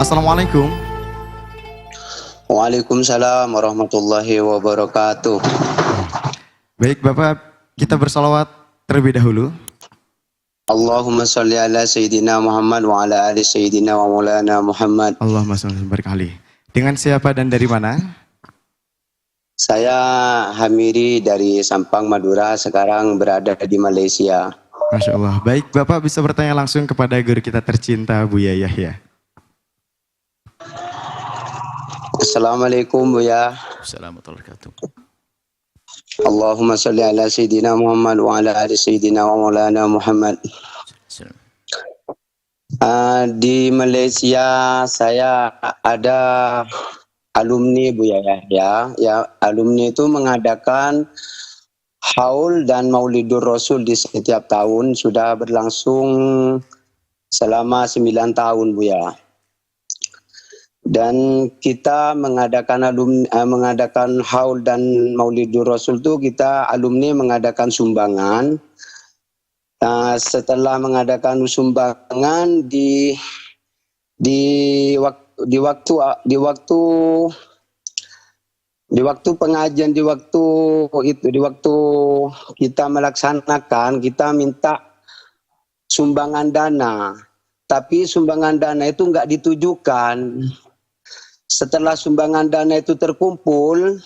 Assalamualaikum. Waalaikumsalam warahmatullahi wabarakatuh. Baik Bapak, kita bersalawat terlebih dahulu. Allahumma sholli ala Sayyidina Muhammad wa ala ali Sayyidina wa maulana Muhammad. Allahumma sholli berkali. Dengan siapa dan dari mana? Saya Hamiri dari Sampang, Madura, sekarang berada di Malaysia. Masya Allah. Baik Bapak bisa bertanya langsung kepada guru kita tercinta Buya Yahya. Assalamualaikum Buya. Assalamualaikum warahmatullahi wabarakatuh. Allahumma sholli ala Sayyidina Muhammad wa ala ali Sayyidina wa maulana Muhammad. Di Malaysia saya ada alumni Buya Yahya. Ya, alumni itu mengadakan haul dan Maulidur Rasul di setiap tahun, sudah berlangsung selama 9 tahun Buya. Dan kita mengadakan mengadakan haul dan Maulidur Rasul itu kita alumni mengadakan sumbangan. Setelah mengadakan sumbangan di waktu pengajian, di waktu kita melaksanakan, kita minta sumbangan dana, tapi sumbangan dana itu enggak ditujukan. Setelah sumbangan dana itu terkumpul,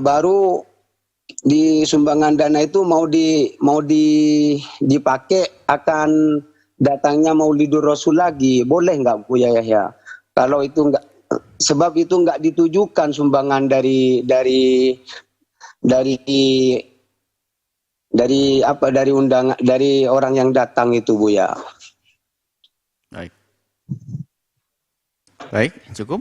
baru di sumbangan dana itu mau dipakai akan datangnya Maulidur Rasul lagi, boleh enggak Buya Yahya? Kalau itu enggak, sebab itu enggak ditujukan sumbangan dari undangan dari orang yang datang itu Buya. Baik, cukup.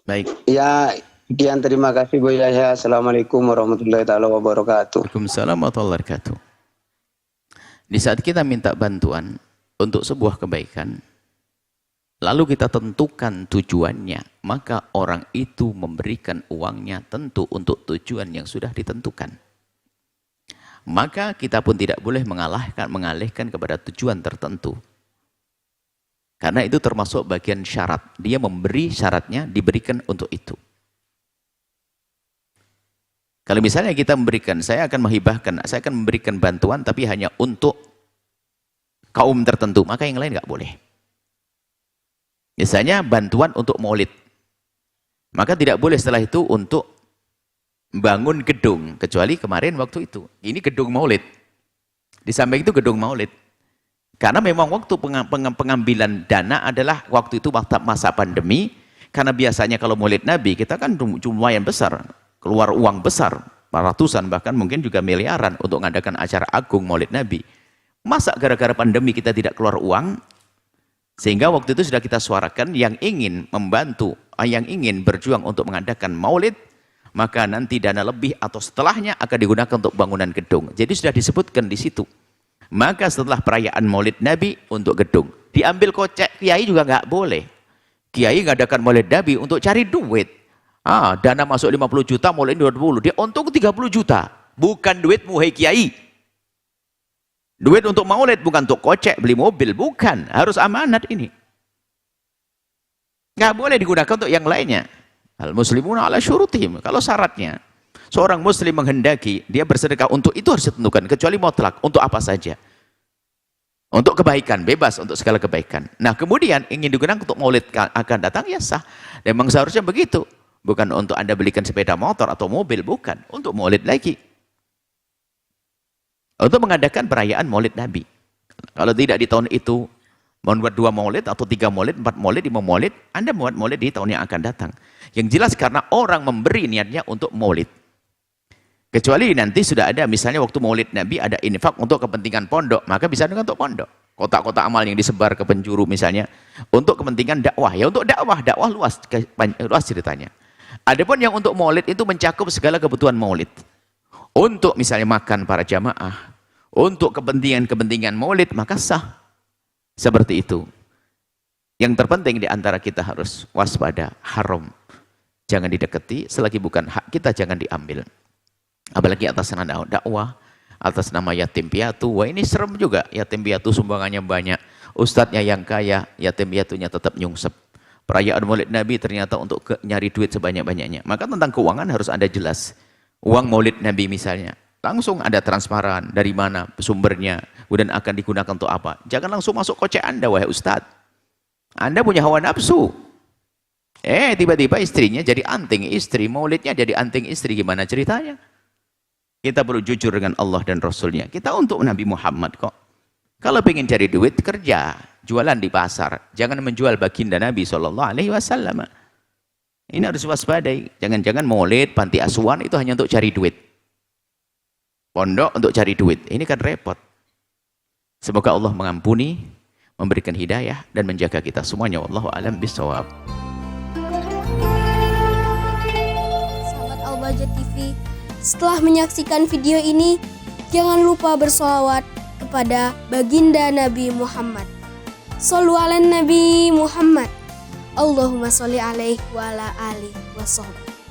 Baik. Ya, sekian, terima kasih Buya Yahya. Assalamualaikum warahmatullahi wabarakatuh. Waalaikumsalam warahmatullahi wabarakatuh. Di saat kita minta bantuan untuk sebuah kebaikan, lalu kita tentukan tujuannya, maka orang itu memberikan uangnya tentu untuk tujuan yang sudah ditentukan. Maka kita pun tidak boleh mengalihkan kepada tujuan tertentu. Karena itu termasuk bagian syarat. Dia memberi syaratnya, diberikan untuk itu. Kalau misalnya kita memberikan, saya akan memberikan bantuan tapi hanya untuk kaum tertentu, maka yang lain nggak boleh. Misalnya bantuan untuk maulid, maka tidak boleh setelah itu untuk bangun gedung, kecuali kemarin waktu itu. Ini gedung maulid. Di samping itu gedung maulid. Karena memang waktu pengambilan dana adalah waktu itu waktu masa pandemi, karena biasanya kalau maulid Nabi, kita kan lumayan besar, keluar uang besar, ratusan bahkan mungkin juga miliaran untuk mengadakan acara agung maulid Nabi. Masa gara-gara pandemi kita tidak keluar uang? Sehingga waktu itu sudah kita suarakan yang ingin membantu, yang ingin berjuang untuk mengadakan maulid, maka nanti dana lebih atau setelahnya akan digunakan untuk bangunan gedung. Jadi sudah disebutkan di situ. Maka setelah perayaan maulid Nabi untuk gedung, diambil kocek kiai juga nggak boleh. Kiai ngadakan maulid Nabi untuk cari duit. Dana masuk 50 juta, maulid 20, dia untung 30 juta. Bukan duit muhai kiai. Duit untuk maulid, bukan untuk kocek, beli mobil, bukan. Harus amanat ini. Nggak boleh digunakan untuk yang lainnya. Al-muslimuna ala syurutihim. Kalau syaratnya, seorang muslim menghendaki, dia bersedekah untuk itu harus ditentukan. Kecuali mutlak, untuk apa saja. Untuk kebaikan, bebas untuk segala kebaikan. Nah kemudian ingin digunakan untuk maulid akan datang, ya sah. Dan memang seharusnya begitu. Bukan untuk Anda belikan sepeda motor atau mobil, bukan. Untuk maulid lagi. Untuk mengadakan perayaan maulid Nabi. Kalau tidak di tahun itu, membuat 2 maulid atau 3 maulid, 4 maulid, 5 maulid, Anda membuat maulid di tahun yang akan datang. Yang jelas karena orang memberi niatnya untuk maulid. Kecuali nanti sudah ada, misalnya waktu maulid Nabi ada infak untuk kepentingan pondok, maka bisa dengan untuk pondok. Kotak-kotak amal yang disebar ke penjuru misalnya, untuk kepentingan dakwah. Ya untuk dakwah luas ceritanya. Adapun yang untuk maulid itu mencakup segala kebutuhan maulid. Untuk misalnya makan para jamaah, untuk kepentingan-kepentingan maulid, maka sah. Seperti itu. Yang terpenting di antara kita harus waspada, haram. Jangan didekati, selagi bukan hak kita jangan diambil. Apalagi atas nama dakwah, atas nama yatim piatu. Wah ini serem juga, yatim piatu sumbangannya banyak. Ustadznya yang kaya, yatim piatunya tetap nyungsep. Perayaan maulid Nabi ternyata untuk nyari duit sebanyak-banyaknya. Maka tentang keuangan harus ada jelas. Uang maulid Nabi misalnya, langsung ada transparan dari mana sumbernya, kemudian akan digunakan untuk apa. Jangan langsung masuk kocek Anda, wahai Ustadz. Anda punya hawa nafsu. Tiba-tiba istrinya jadi anting istri, maulidnya jadi anting istri, gimana ceritanya? Kita perlu jujur dengan Allah dan Rasulnya. Kita untuk Nabi Muhammad kok. Kalau pengen cari duit, kerja, jualan di pasar. Jangan menjual baginda Nabi SAW. Ini harus waspadai. Jangan-jangan maulid, panti asuhan itu hanya untuk cari duit. Pondok untuk cari duit. Ini kan repot. Semoga Allah mengampuni, memberikan hidayah, dan menjaga kita semuanya. Wallahu a'lam bishawab. Sahabat Al-Bahjah TV, setelah menyaksikan video ini, jangan lupa bersolawat kepada baginda Nabi Muhammad. Shollu ala Nabi Muhammad. Allahumma sholli alaihi wa ala alihi wa sahbihi.